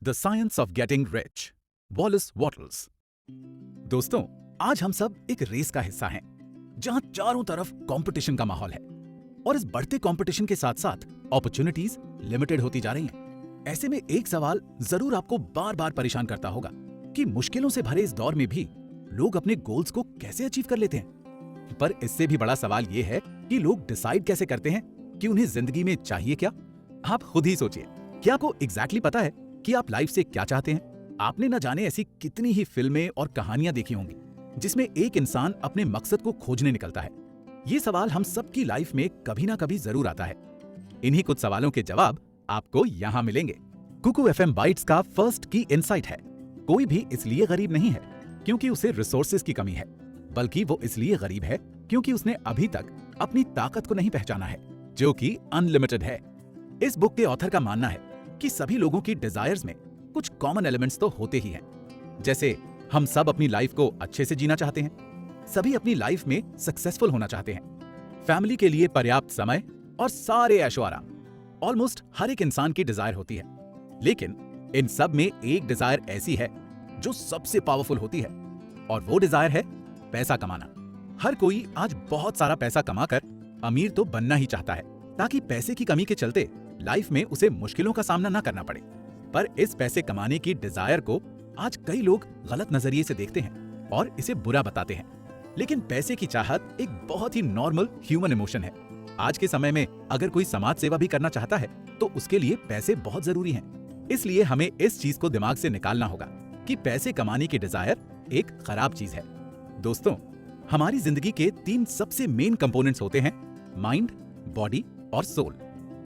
The science of getting rich, Wallace Wattles. दोस्तों, आज हम सब एक रेस का हिस्सा हैं, जहां चारों तरफ कंपटीशन का माहौल है और इस बढ़ते कंपटीशन के साथ साथ अपॉर्चुनिटीज लिमिटेड होती जा रही हैं। ऐसे में एक सवाल जरूर आपको बार बार परेशान करता होगा कि मुश्किलों से भरे इस दौर में भी लोग अपने गोल्स को कैसे अचीव कर लेते हैं। पर इससे भी बड़ा सवाल यह है कि लोग डिसाइड कैसे करते हैं कि उन्हें जिंदगी में चाहिए क्या। आप खुद ही सोचिए, क्या आपको एग्जैक्टली पता है कि आप लाइफ से क्या चाहते हैं? आपने न जाने ऐसी कितनी ही फिल्में और कहानियां देखी होंगी जिसमें एक इंसान अपने मकसद को खोजने निकलता है। ये सवाल हम सबकी लाइफ में कभी ना कभी जरूर आता है। इन्हीं कुछ सवालों के जवाब आपको यहाँ मिलेंगे। कुकू एफएम बाइट्स का फर्स्ट की इनसाइट है, कोई भी इसलिए गरीब नहीं है क्योंकि उसे रिसोर्सेज की कमी है, बल्कि वो इसलिए गरीब है क्योंकि उसने अभी तक अपनी ताकत को नहीं पहचाना है, जो कि अनलिमिटेड है। इस बुक के ऑथर का मानना है कि सभी लोगों की डिजायर्स में कुछ कॉमन एलिमेंट्स तो होते ही हैं। जैसे हम सब अपनी लाइफ को अच्छे से जीना चाहते हैं, सभी अपनी लाइफ में सक्सेसफुल होना चाहते हैं, फैमिली के लिए पर्याप्त समय और सारे ऐशो आराम ऑलमोस्ट हर एक इंसान की डिजायर होती है। लेकिन इन सब में एक डिजायर ऐसी है जो सबसे पावरफुल होती है, और वो डिजायर है पैसा कमाना। हर कोई आज बहुत सारा पैसा कमाकर अमीर तो बनना ही चाहता है, ताकि पैसे की कमी के चलते लाइफ में उसे मुश्किलों का सामना ना करना पड़े। पर इस पैसे कमाने की डिजायर को आज कई लोग गलत नजरिए से देखते हैं और इसे बुरा बताते हैं। लेकिन पैसे की चाहत एक बहुत ही नॉर्मल ह्यूमन इमोशन है। आज के समय में अगर कोई समाज सेवा भी करना चाहता है तो उसके लिए पैसे बहुत जरूरी हैं। इसलिए हमें इस चीज को दिमाग से निकालना होगा कि पैसे कमाने की डिजायर एक खराब चीज है। दोस्तों, हमारी जिंदगी के 3 सबसे मेन कंपोनेंट्स होते हैं, माइंड, बॉडी और सोल।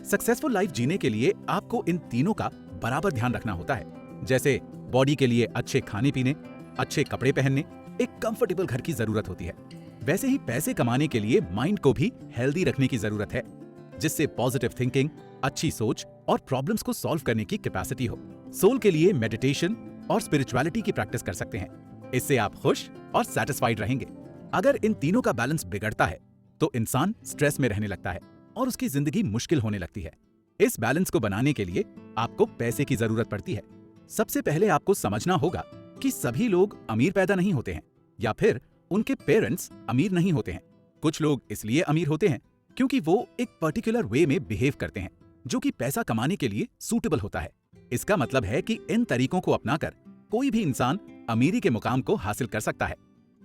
सक्सेसफुल लाइफ जीने के लिए आपको इन तीनों का बराबर ध्यान रखना होता है। जैसे बॉडी के लिए अच्छे खाने पीने, अच्छे कपड़े पहनने, एक कंफर्टेबल घर की जरूरत होती है, वैसे ही पैसे कमाने के लिए माइंड को भी हेल्दी रखने की जरूरत है, जिससे पॉजिटिव थिंकिंग, अच्छी सोच और प्रॉब्लम्स को सॉल्व करने की कैपेसिटी हो। सोल के लिए मेडिटेशन और स्पिरिचुअलिटी की प्रैक्टिस कर सकते हैं। इससे आप खुश और सेटिस्फाइड रहेंगे। अगर इन तीनों का बैलेंस बिगड़ता है तो इंसान स्ट्रेस में रहने लगता है और उसकी जिंदगी मुश्किल होने लगती है। इस बैलेंस को बनाने के लिए आपको पैसे की जरूरत पड़ती है। सबसे पहले आपको समझना होगा कि सभी लोग अमीर पैदा नहीं होते हैं, या फिर उनके पेरेंट्स अमीर नहीं होते हैं। कुछ लोग इसलिए अमीर होते हैं क्योंकि वो एक पर्टिकुलर वे में बिहेव करते हैं जो कि पैसा कमाने के लिए सूटेबल होता है। इसका मतलब है कि इन तरीकों को अपनाकर कोई भी इंसान अमीरी के मुकाम को हासिल कर सकता है।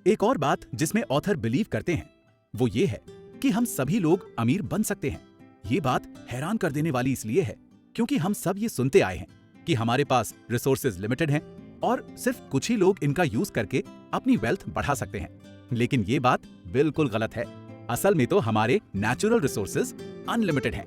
एक और बात जिसमें ऑथर बिलीव करते हैं वो ये है कि हम सभी लोग अमीर बन सकते हैं। ये बात हैरान कर देने वाली इसलिए है क्योंकि हम सब ये सुनते आए हैं कि हमारे पास रिसोर्सेज लिमिटेड हैं और सिर्फ कुछ ही लोग इनका यूज करके अपनी वेल्थ बढ़ा सकते हैं। लेकिन ये बात बिल्कुल गलत है। असल में तो हमारे नेचुरल रिसोर्सेज अनलिमिटेड हैं।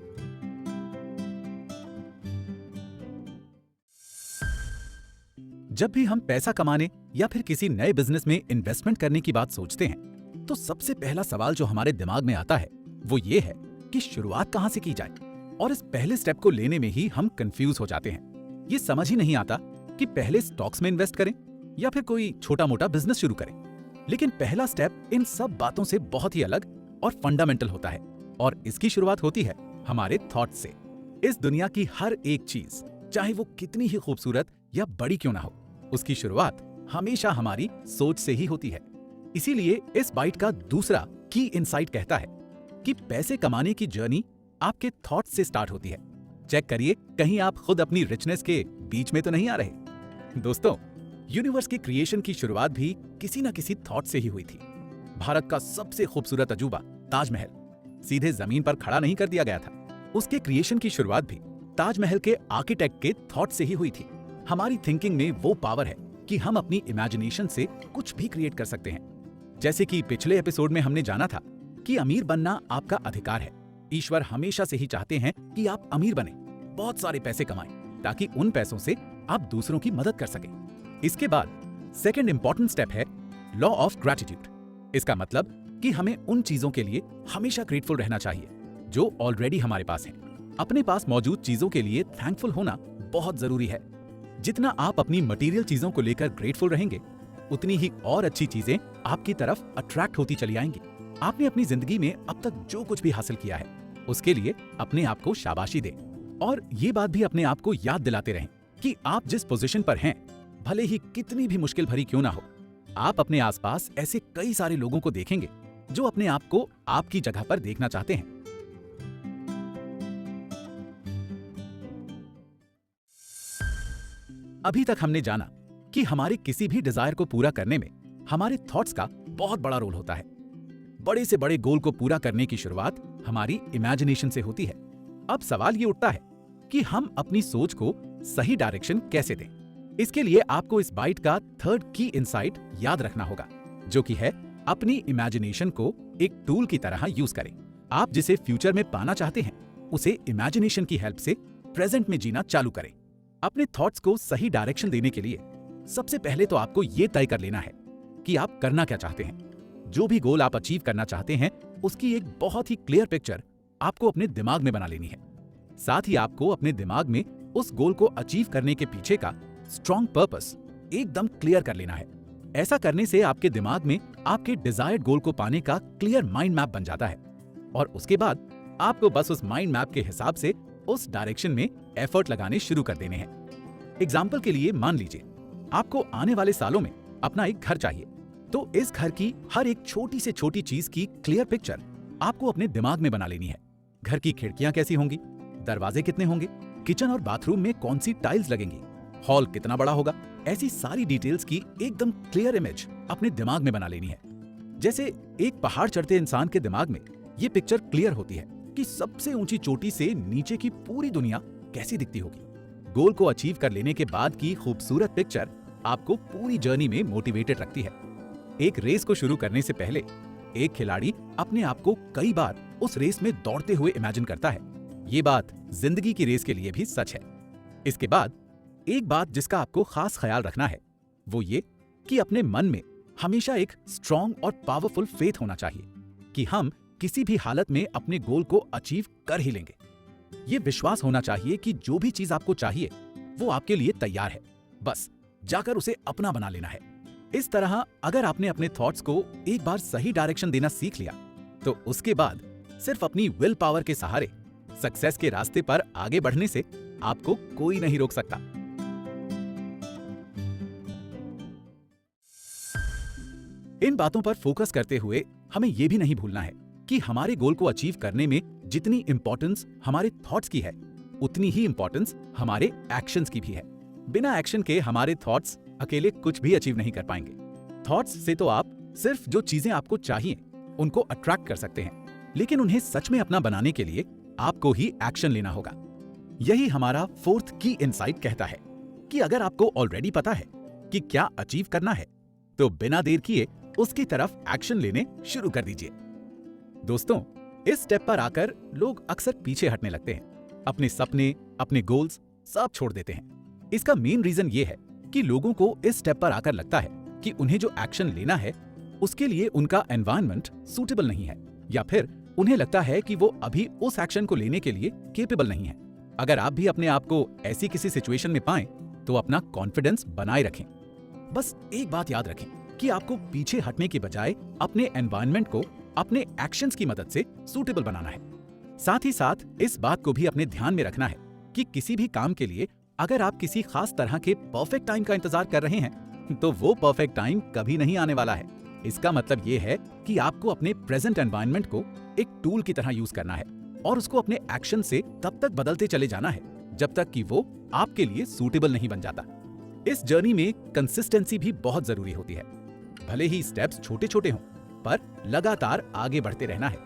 जब भी हम पैसा कमाने या फिर किसी नए बिजनेस में इन्वेस्टमेंट करने की बात सोचते हैं तो सबसे पहला सवाल जो हमारे दिमाग में आता है वो ये है कि शुरुआत कहां से की जाए। और इस पहले स्टेप को लेने में ही हम कंफ्यूज हो जाते हैं। ये समझ ही नहीं आता कि पहले स्टॉक्स में इन्वेस्ट करें या फिर कोई छोटा मोटा बिजनेस शुरू करें। लेकिन पहला स्टेप इन सब बातों से बहुत ही अलग और फंडामेंटल होता है, और इसकी शुरुआत होती है हमारे थॉट से। इस दुनिया की हर एक चीज, चाहे वो कितनी ही खूबसूरत या बड़ी क्यों ना हो, उसकी शुरुआत हमेशा हमारी सोच से ही होती है। इसीलिए इस बाइट का दूसरा की इनसाइट कहता है कि पैसे कमाने की जर्नी आपके थॉट से स्टार्ट होती है। चेक करिए कहीं आप खुद अपनी रिचनेस के बीच में तो नहीं आ रहे। दोस्तों, यूनिवर्स की क्रिएशन की शुरुआत भी किसी न किसी थॉट से ही हुई थी। भारत का सबसे खूबसूरत अजूबा ताजमहल सीधे जमीन पर खड़ा नहीं कर दिया गया था। उसके क्रिएशन की शुरुआत भी ताजमहल के आर्किटेक्ट के थॉट से ही हुई थी। हमारी थिंकिंग में वो पावर है कि हम अपनी इमेजिनेशन से कुछ भी क्रिएट कर सकते हैं। जैसे कि पिछले एपिसोड में हमने जाना था कि अमीर बनना आपका अधिकार है। ईश्वर हमेशा से ही चाहते हैं कि आप अमीर बने, बहुत सारे पैसे कमाएं, ताकि उन पैसों से आप दूसरों की मदद कर सकें। इसके बाद सेकंड इंपॉर्टेंट स्टेप है लॉ ऑफ ग्रैटिट्यूड। इसका मतलब कि हमें उन चीजों के लिए हमेशा ग्रेटफुल रहना चाहिए जो ऑलरेडी हमारे पास हैं। अपने पास मौजूद चीजों के लिए थैंकफुल होना बहुत जरूरी है। जितना आप अपनी मटेरियल चीजों को लेकर ग्रेटफुल रहेंगे, उतनी ही और अच्छी चीजें आपकी तरफ अट्रैक्ट होती चली आएंगी। आपने अपनी जिंदगी में अब तक जो कुछ भी हासिल किया है उसके लिए अपने आप को शाबाशी दें, और ये बात भी अपने आप को याद दिलाते रहें कि आप जिस पोजीशन पर हैं, भले ही कितनी भी मुश्किल भरी क्यों ना हो, आप अपने आसपास ऐसे कई सारे लोगों को देखेंगे जो अपने आप को आपकी जगह पर देखना चाहते हैं। अभी तक हमने जाना कि हमारे किसी भी डिजायर को पूरा करने में हमारे थॉट्स का बहुत बड़ा रोल होता है। बड़े से बड़े गोल को पूरा करने की शुरुआत हमारी इमेजिनेशन से होती है। अब सवाल ये उठता है कि हम अपनी सोच को सही डायरेक्शन कैसे दें। इसके लिए आपको इस बाइट का थर्ड की इनसाइट याद रखना होगा, जो कि है अपनी इमेजिनेशन को एक टूल की तरह यूज करें। आप जिसे फ्यूचर में पाना चाहते हैं, उसे इमेजिनेशन की हेल्प से प्रेजेंट में जीना चालू करें। अपने थॉट्स को सही डायरेक्शन देने के लिए सबसे पहले तो आपको यह तय कर लेना है कि आप करना क्या चाहते हैं। जो भी गोल आप अचीव करना चाहते हैं, उसकी एक बहुत ही क्लियर पिक्चर आपको अपने दिमाग में बना लेनी है। साथ ही आपको अपने दिमाग में उस गोल को अचीव करने के पीछे का स्ट्रॉन्ग पर्पस एकदम क्लियर कर लेना है। ऐसा करने से आपके दिमाग में आपके डिजायर्ड गोल को पाने का क्लियर माइंड मैप बन जाता है और उसके बाद आपको बस उस माइंड मैप के हिसाब से उस डायरेक्शन में एफर्ट लगाने शुरू कर देने हैं। एग्जाम्पल के लिए मान लीजिए आपको आने वाले सालों में अपना एक घर चाहिए, तो इस घर की हर एक छोटी से छोटी चीज की क्लियर पिक्चर आपको अपने दिमाग में बना लेनी है। घर की खिड़कियां कैसी होंगी, दरवाजे कितने होंगे, किचन और बाथरूम में कौन सी टाइल्स लगेंगी, हॉल कितना बड़ा होगा, ऐसी सारी डिटेल्स की एकदम क्लियर इमेज अपने दिमाग में बना लेनी है। जैसे एक पहाड़ चढ़ते इंसान के दिमाग में ये पिक्चर क्लियर होती है कि सबसे ऊंची चोटी से नीचे की पूरी दुनिया कैसी दिखती होगी। गोल को अचीव कर लेने के बाद की खूबसूरत पिक्चर आपको पूरी जर्नी में मोटिवेटेड रखती है। एक रेस को शुरू करने से पहले एक खिलाड़ी अपने आप को कई बार उस रेस में दौड़ते हुए इमेजिन करता है। ये बात जिंदगी की रेस के लिए भी सच है। इसके बाद एक बात जिसका आपको खास ख्याल रखना है, वो ये कि अपने मन में हमेशा एक स्ट्रॉन्ग और पावरफुल फेथ होना चाहिए कि हम किसी भी हालत में अपने गोल को अचीव कर ही लेंगे। ये विश्वास होना चाहिए कि जो भी चीज आपको चाहिए वो आपके लिए तैयार है, बस जाकर उसे अपना बना लेना है। इस तरह अगर आपने अपने थॉट्स को एक बार सही डायरेक्शन देना सीख लिया, तो उसके बाद सिर्फ अपनी विल पावर के सहारे सक्सेस के रास्ते पर आगे बढ़ने से आपको कोई नहीं रोक सकता। इन बातों पर फोकस करते हुए हमें यह भी नहीं भूलना है कि हमारे गोल को अचीव करने में जितनी इंपॉर्टेंस हमारे थॉट्स की है, उतनी ही इंपॉर्टेंस हमारे एक्शंस की भी है। बिना एक्शन के हमारे थॉट्स अकेले कुछ भी अचीव नहीं कर पाएंगे। थॉट्स से तो आप सिर्फ जो चीजें आपको चाहिए उनको अट्रैक्ट कर सकते हैं, लेकिन उन्हें सच में अपना बनाने के लिए आपको ही एक्शन लेना होगा। यही हमारा फोर्थ की इनसाइट कहता है कि अगर आपको ऑलरेडी पता है कि क्या अचीव करना है, तो बिना देर किए उसकी तरफ एक्शन लेने शुरू कर दीजिए। दोस्तों, इस स्टेप पर आकर लोग अक्सर पीछे हटने लगते हैं, अपने सपने, अपने गोल्स सब छोड़ देते हैं। इसका मेन रीजन ये है कि लोगों को इस स्टेप पर आकर लगता है कि उन्हें जो एक्शन लेना है उसके लिए उनका एनवायरनमेंट सूटेबल नहीं है, या फिर उन्हें लगता है कि वो अभी उस एक्शन को लेने के लिए केपेबल नहीं है। अगर आप भी अपने आप को ऐसी किसी सिचुएशन में पाएं, तो अपना कॉन्फिडेंस बनाए रखें। बस एक बात याद रखें कि आपको पीछे हटने के बजाय अपने एनवायरनमेंट को अपने एक्शंस की मदद से सूटेबल बनाना है। साथ ही साथ इस बात को भी अपने ध्यान में रखना है कि किसी भी काम के लिए अगर आप किसी खास तरह के परफेक्ट टाइम का इंतजार कर रहे हैं, तो वो परफेक्ट टाइम कभी नहीं आने वाला है। इसका मतलब ये है कि आपको अपने प्रेजेंट एनवायरनमेंट को एक टूल की तरह यूज करना है और उसको अपने एक्शन से तब तक बदलते चले जाना है जब तक कि वो आपके लिए सूटेबल नहीं बन जाता। इस जर्नी में कंसिस्टेंसी भी बहुत जरूरी होती है। भले ही स्टेप्स छोटे छोटे हों, पर लगातार आगे बढ़ते रहना है।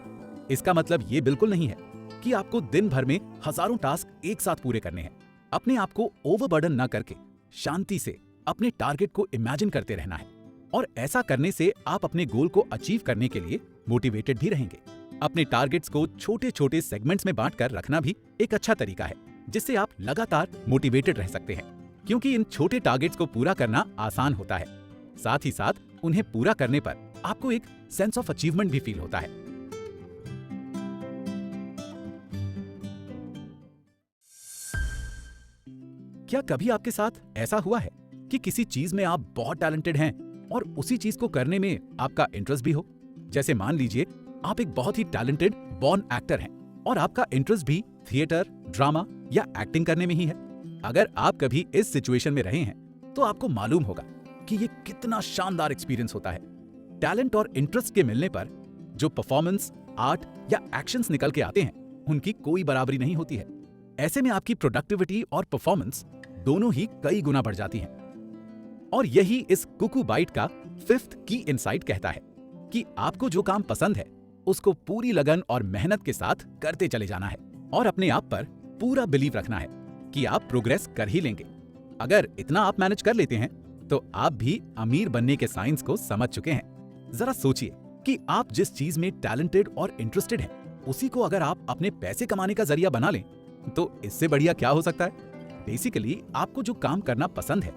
इसका मतलब ये बिल्कुल नहीं है कि आपको दिन भर में हजारों टास्क एक साथ पूरे करने हैं। अपने आप को ओवरबर्डन ना करके शांति से अपने टारगेट को इमेजिन करते रहना है, और ऐसा करने से आप अपने गोल को अचीव करने के लिए मोटिवेटेड भी रहेंगे। अपने टारगेट्स को छोटे छोटे सेगमेंट्स में बांटकर रखना भी एक अच्छा तरीका है, जिससे आप लगातार मोटिवेटेड रह सकते हैं, क्योंकि इन छोटे टारगेट्स को पूरा करना आसान होता है। साथ ही साथ उन्हें पूरा करने पर आपको एक सेंस ऑफ अचीवमेंट भी फील होता है। क्या कभी आपके साथ ऐसा हुआ है कि किसी चीज में आप बहुत टैलेंटेड हैं और उसी चीज को करने में आपका इंटरेस्ट भी हो? जैसे मान लीजिए आप एक बहुत ही टैलेंटेड बॉर्न एक्टर हैं और आपका इंटरेस्ट भी थिएटर, ड्रामा या एक्टिंग करने में ही है। अगर आप कभी इस सिचुएशन में रहे हैं तो आपको मालूम होगा कि ये कितना शानदार एक्सपीरियंस होता है। टैलेंट और इंटरेस्ट के मिलने पर जो परफॉर्मेंस, आर्ट या एक्शंस निकल के आते हैं उनकी कोई बराबरी नहीं होती है। ऐसे में आपकी प्रोडक्टिविटी और परफॉर्मेंस दोनों ही कई गुना बढ़ जाती हैं। और यही इस कुकू बाइट का 5th की इनसाइट कहता है कि आपको जो काम पसंद है उसको पूरी लगन और मेहनत के साथ करते चले जाना है और अपने आप पर पूरा बिलीव रखना है कि आप प्रोग्रेस कर ही लेंगे। अगर इतना आप मैनेज कर लेते हैं तो आप भी अमीर बनने के साइंस को समझ चुके हैं। जरा सोचिए कि आप जिस चीज में टैलेंटेड और इंटरेस्टेड हैं उसी को अगर आप अपने पैसे कमाने का जरिया बना लें तो इससे बढ़िया क्या हो सकता है। बेसिकली आपको जो काम करना पसंद है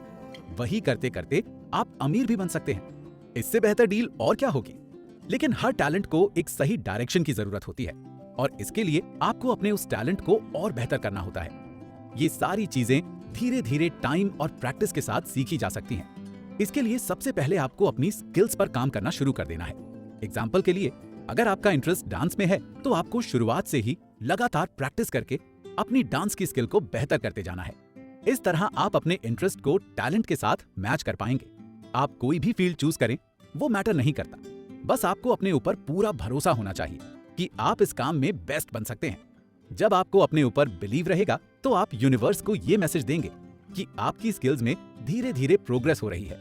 वही करते करते आप अमीर भी बन सकते हैं। इससे बेहतर डील और क्या होगी। लेकिन हर टैलेंट को एक सही डायरेक्शन की जरूरत होती है और इसके लिए आपको अपने उस टैलेंट को और बेहतर करना होता है। ये सारी चीजें धीरे धीरे टाइम और प्रैक्टिस के साथ सीखी जा सकती हैं। इसके लिए सबसे पहले आपको अपनी स्किल्स पर काम करना शुरू कर देना है। एग्जाम्पल के लिए, अगर आपका इंटरेस्ट डांस में है तो आपको शुरुआत से ही लगातार प्रैक्टिस करके अपनी डांस की स्किल को बेहतर करते जाना है। इस तरह आप अपने इंटरेस्ट को टैलेंट के साथ मैच कर पाएंगे। आप कोई भी फील्ड चूज करें वो मैटर नहीं करता, बस आपको अपने ऊपर पूरा भरोसा होना चाहिए कि आप इस काम में बेस्ट बन सकते हैं। जब आपको अपने ऊपर बिलीव रहेगा तो आप यूनिवर्स को ये मैसेज देंगे कि आपकी स्किल्स में धीरे धीरे प्रोग्रेस हो रही है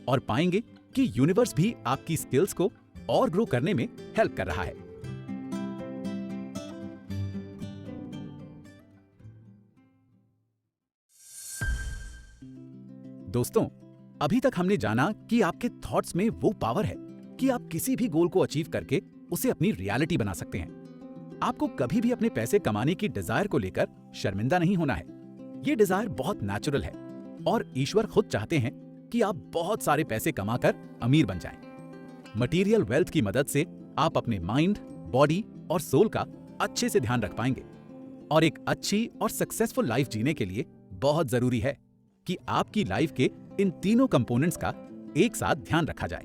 और पाएंगे कि यूनिवर्स भी आपकी स्किल्स को और ग्रो करने में हेल्प कर रहा है। दोस्तों, अभी तक हमने जाना कि आपके थॉट्स में वो पावर है कि आप किसी भी गोल को अचीव करके उसे अपनी रियलिटी बना सकते हैं। आपको कभी भी अपने पैसे कमाने की डिजायर को लेकर शर्मिंदा नहीं होना है। ये डिजायर बहुत नेचुरल है और ईश्वर खुद चाहते हैं कि आप बहुत सारे पैसे कमाकर अमीर बन जाएं। मटेरियल वेल्थ की मदद से आप अपने माइंड, बॉडी और सोल का अच्छे से ध्यान रख पाएंगे और एक अच्छी और सक्सेसफुल लाइफ जीने के लिए बहुत जरूरी है कि आपकी लाइफ के इन तीनों कंपोनेंट्स का एक साथ ध्यान रखा जाए।